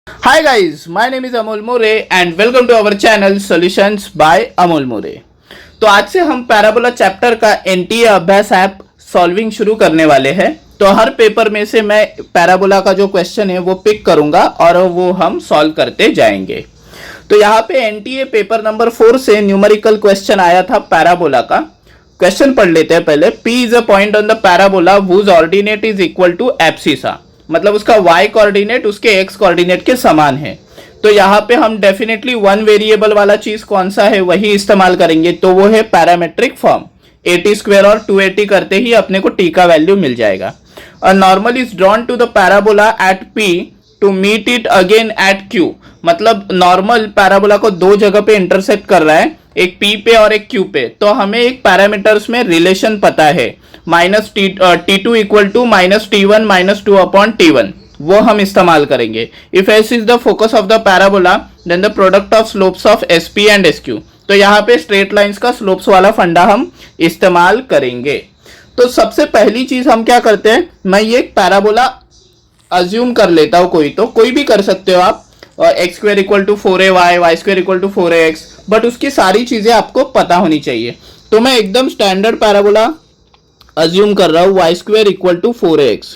Hi guys, my name is Amol More and welcome to our channel Solutions by Amol More। तो आज से हम parabola chapter का NTA अभ्यास app solving शुरू करने वाले हैं। तो हर पेपर में से मैं पैराबोला का जो क्वेश्चन है वो पिक करूंगा और वो हम सॉल्व करते जाएंगे। तो यहाँ पे एनटीए पेपर नंबर 4 से न्यूमेरिकल क्वेश्चन आया था पैराबोला का। क्वेश्चन पढ़ लेते हैं पहले। P is a point on the parabola whose ordinate is equal to abscissa, मतलब उसका y कोऑर्डिनेट उसके x कोऑर्डिनेट के समान है। तो यहाँ पे हम डेफिनेटली वन वेरिएबल वाला चीज कौन सा है वही इस्तेमाल करेंगे, तो वो है पैरामेट्रिक फॉर्म। 80 स्क्वायर और 280 करते ही अपने को t का वैल्यू मिल जाएगा। A normal is drawn to the parabola at p to meet it again at q, मतलब नॉर्मल पैराबोला को दो जगह पे इंटरसेक्ट कर रहा है, एक p पे और एक q पे। तो हमें एक पैरामीटर्स में रिलेशन पता है, minus t2 equal to minus t1 minus 2 upon t1, वो हम इस्तेमाल करेंगे। If s is the focus of the parabola then the product of slopes of sp and sq। तो यहाँ पे स्ट्रेट लाइंस का स्लोप्स वाला फंडा हम इस्तेमाल करेंगे। तो सबसे पहली चीज हम क्या करते हैं, मैं ये पैराबोला अज्यूम कर लेता हूँ, कोई भी कर सकते हो आप। X square equal to 4ay, y square equal to 4ax, but उसकी सारी चीजें आपको पता होनी चाहिए। तो मैं एकदम स्टैंडर्ड पैराबोला अज्यूम कर रहा हूँ, Y square equal to 4ax।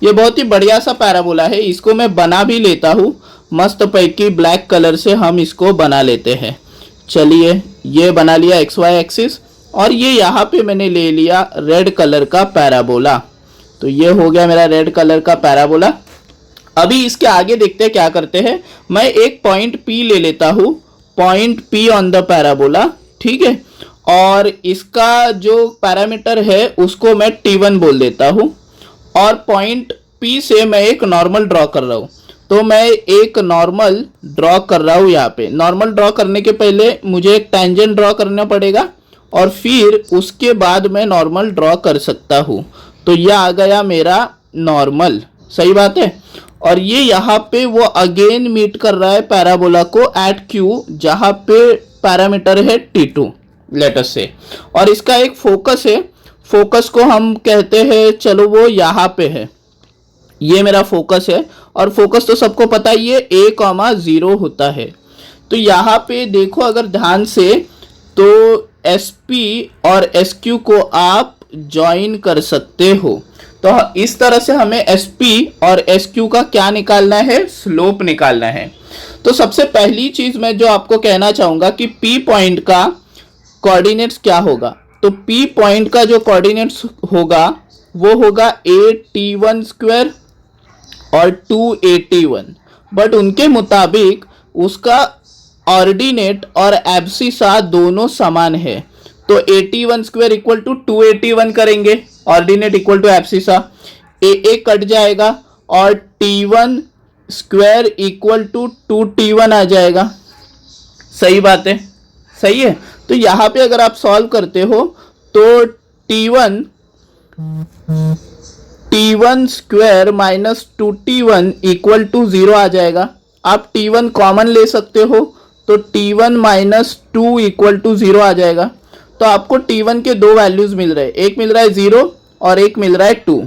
ये बहुत ही बढ़िया सा पैराबोला है, इसको मैं बना भी लेता हूँ मस्त पैकी ब्लैक कलर से हम इसको बना लेते हैं। चलिए ये बना लिया एक्स वाई एक्सिस, और ये यहाँ पे मैंने ले लिया रेड कलर का पैराबोला। तो ये हो गया मेरा रेड कलर का पैराबोला। अभी इसके आगे देखते हैं क्या करते हैं। मैं एक पॉइंट P ले लेता हूँ, point P on the parabola, ठीक है। और इसका जो पैरामीटर है उसको मैं T1 बोल देता हूँ, और पॉइंट P से मैं एक नॉर्मल ड्रॉ कर रहा हूँ। तो मैं एक नॉर्मल ड्रॉ कर रहा हूँ यहाँ पे। नॉर्मल ड्रॉ करने के पहले मुझे एक टेंजेंट ड्रॉ करना पड़ेगा, और फिर उसके बाद मैं नॉर्मल ड्रॉ कर सकता हूँ। तो यह आ गया मेरा नॉर्मल, सही बात है। और ये यहाँ पे वो अगेन मीट कर रहा है पैराबोला को एट Q, जहाँ पे पैरामीटर है T2 लेटर से, और इसका एक फोकस है। फोकस को हम कहते हैं, चलो वो यहाँ पे है, ये मेरा फोकस है। और फोकस तो सबको पता है, ये a,0 होता है। तो यहाँ पे देखो अगर ध्यान से, तो SP और SQ को आप ज्वाइन कर सकते हो। तो इस तरह से हमें SP और SQ का क्या निकालना है, स्लोप निकालना है। तो सबसे पहली चीज मैं जो आपको कहना चाहूंगा कि P पॉइंट का कोऑर्डिनेट्स क्या होगा। तो P पॉइंट का जो कोऑर्डिनेट्स होगा वो होगा AT1 स्क्वायर और 2AT1, बट उनके मुताबिक उसका ऑर्डिनेट और एब्सिसा दोनों समान है। तो AT1 square equal to 2AT1 करेंगे, ordinate equal to abscissa, a कट जाएगा और T1 square equal to 2T1 आ जाएगा। सही बात है, सही है। तो यहाँ पे अगर आप सॉल्व करते हो तो T1 square minus 2T1 equal to 0 आ जाएगा। आप T1 कॉमन ले सकते हो, तो T1 माइनस 2 इक्वल टू 0 आ जाएगा। तो आपको T1 के दो वैल्यूज मिल रहे हैं, एक मिल रहा है 0 और एक मिल रहा है 2।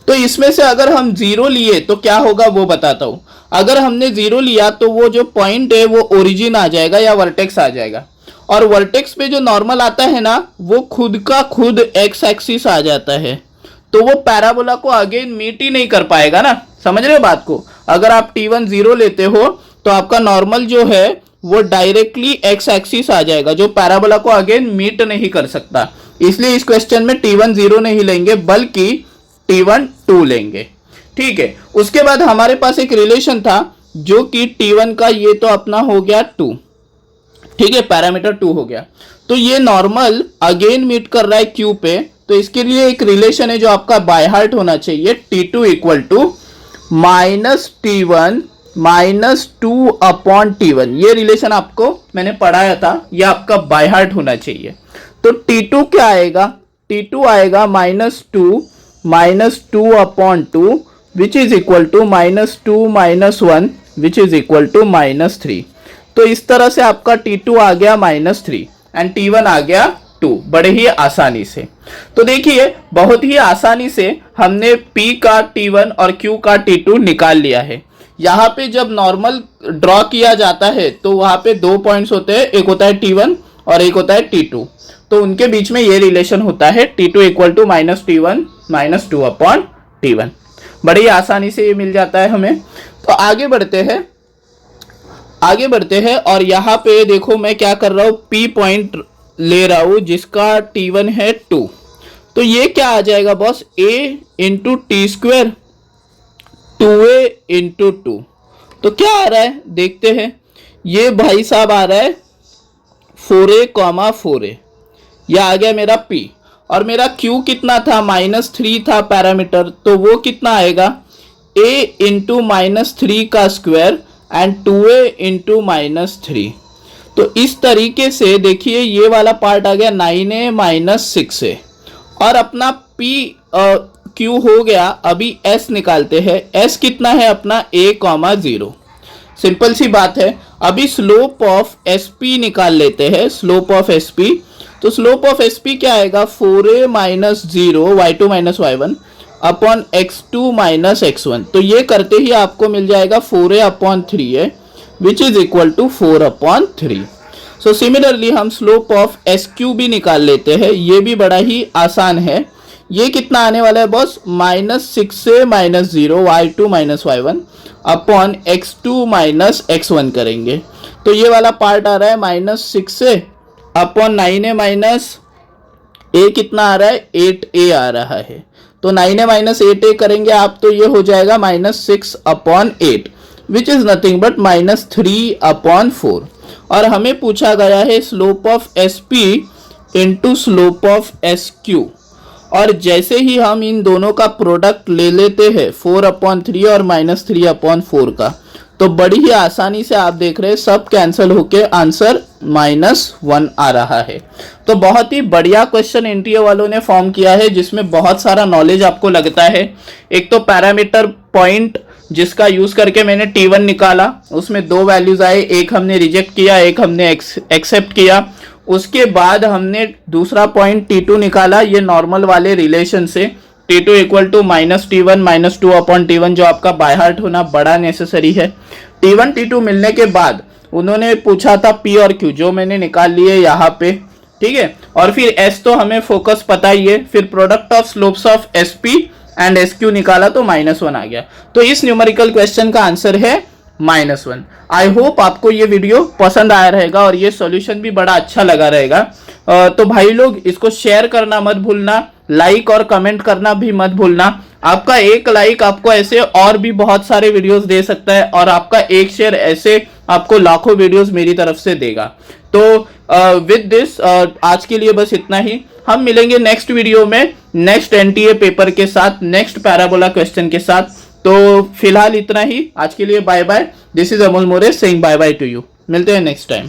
तो इसमें से अगर हम 0 लिए तो क्या होगा वो बताता हूँ। अगर हमने 0 लिया तो वो जो पॉइंट है वो ओरिजिन आ जाएगा या वर्टेक्स आ जाएगा, और वर्टेक्स पे जो नॉर्मल आता है ना, वो खुद का खुद एक्स एक्सिस आ जाता है। तो वो पैराबोला को अगेन मीट ही नहीं कर पाएगा ना, समझ रहे हो बात को। अगर आप T1 0 लेते हो तो आपका नॉर्मल जो है वो डायरेक्टली एक्स एक्सिस आ जाएगा, जो पैराबोला को अगेन मीट नहीं कर सकता। इसलिए इस क्वेश्चन में T1 0 नहीं लेंगे, बल्कि T1 2 लेंगे, ठीक है। उसके बाद हमारे पास एक रिलेशन था जो कि T1 का, ये तो अपना हो गया 2, ठीक है, पैरामीटर 2 हो गया। तो ये नॉर्मल अगेन मीट कर रहा है Q पे, तो इसके लिए एक रिलेशन है जो आपका बाय हार्ट होना चाहिए, T2 equal to minus T1 minus 2 upon T1। ये रिलेशन आपको मैंने पढ़ाया था, ये आपका बाय हार्ट होना चाहिए। तो T2 क्या आएगा, T2 आएगा minus 2 upon 2 which is equal to minus 2 minus 1 which is equal to minus 3। तो इस तरह से आपका T2 आ गया -3 एंड T1 आ गया 2, बड़े ही आसानी से। तो देखिए बहुत ही आसानी से हमने P का T1 और Q का T2 निकाल लिया है। यहाँ पे जब नॉर्मल ड्रॉ किया जाता है तो वहाँ पे 2 पॉइंट्स होते हैं, एक होता है T1 और एक होता है T2। तो उनके बीच में ये रिलेशन होता है T2 equal to minus T1 minus 2 upon T1। बड़ी आसानी से ये मिल जाता है हमें। तो आगे बढ़ते हैं और यहाँ पे देखो मैं क्या कर रहा हूँ, P पॉइंट ले रहा हूँ जिसका T1 है 2। तो ये क्या आ जाएगा boss, A into T square 2A into 2। तो क्या आ रहा है देखते हैं, ये भाई साहब आ रहा है 4A कॉमा 4A, यह आ गया मेरा P। और मेरा Q कितना था, -3 था पैरामीटर, तो वो कितना आएगा A इंटू -3 का स्क्वायर एंड 2A इंटू -3। तो इस तरीके से देखिए ये वाला पार्ट आ गया 9A माइनस 6A और अपना P Q हो गया। अभी S निकालते हैं, S कितना है अपना A कॉमा 0। सिंपल सी बात है। अभी स्लोप ऑफ SP निकाल लेते हैं, स्लोप ऑफ SP। तो स्लोप ऑफ SP क्या आएगा, 4A minus 0 y2 minus y1 upon x2 minus x1। तो ये करते ही आपको मिल जाएगा 4A upon 3A which is equal to 4 upon 3। So similarly हम स्लोप ऑफ SQ भी निकाल लेते हैं, ये भी बड़ा ही आसान है। ये कितना आने वाला है boss, -6A minus 0 y2 minus y1 upon x2 minus x1 करेंगे। तो ये वाला पार्ट आ रहा है -6A upon 9A minus A कितना आ रहा है, 8A आ रहा है। तो 9A माइनस 8A करेंगे आप, तो ये हो जाएगा -6 upon 8 which is nothing but -3 upon 4। और हमें पूछा गया है slope of SP into slope of SQ। और जैसे ही हम इन दोनों का प्रोडक्ट ले लेते हैं 4 अपॉन 3 और -3 अपॉन 4 का, तो बड़ी ही आसानी से आप देख रहे हैं सब कैंसिल होके आंसर -1 आ रहा है। तो बहुत ही बढ़िया क्वेश्चन एनटीए वालों ने फॉर्म किया है जिसमें बहुत सारा नॉलेज आपको लगता है। एक तो पैरामीटर पॉइंट जिसका यूज करके मैंने T1 निकाला, उसमें 2 वैल्यूज आए, एक हमने रिजेक्ट किया, एक हमने एक्सेप्ट किया। उसके बाद हमने दूसरा पॉइंट T2 निकाला, ये नॉर्मल वाले रिलेशन से T2 equal to -T1 minus 2 upon T1, जो आपका बाय हार्ट होना बड़ा नेसेसरी है। T1 T2 मिलने के बाद उन्होंने पूछा था P और Q, जो मैंने निकाल लिए यहाँ पे, ठीक है। और फिर S तो हमें फोकस पता ही है, फिर product of slopes of SP and SQ निकाला तो -1 आ गया। तो इस न्यूमेरिकल क्वेश्चन का आंसर है -1। आई होप आपको ये वीडियो पसंद आया रहेगा और ये सॉल्यूशन भी बड़ा अच्छा लगा रहेगा। तो भाई लोग इसको शेयर करना मत भूलना, लाइक और कमेंट करना भी मत भूलना। आपका एक लाइक आपको ऐसे और भी बहुत सारे वीडियोस दे सकता है और आपका एक शेयर ऐसे आपको लाखों वीडियोस मेरी तरफ से देगा। तो विद दिस आज के लिए बस इतना ही। हम मिलेंगे नेक्स्ट वीडियो में नेक्स्ट एनटीए पेपर के साथ, नेक्स्ट पैराबोला क्वेश्चन के साथ। तो फिलहाल इतना ही आज के लिए, bye bye. This is Amol More saying bye bye to you. मिलते हैं नेक्स्ट टाइम।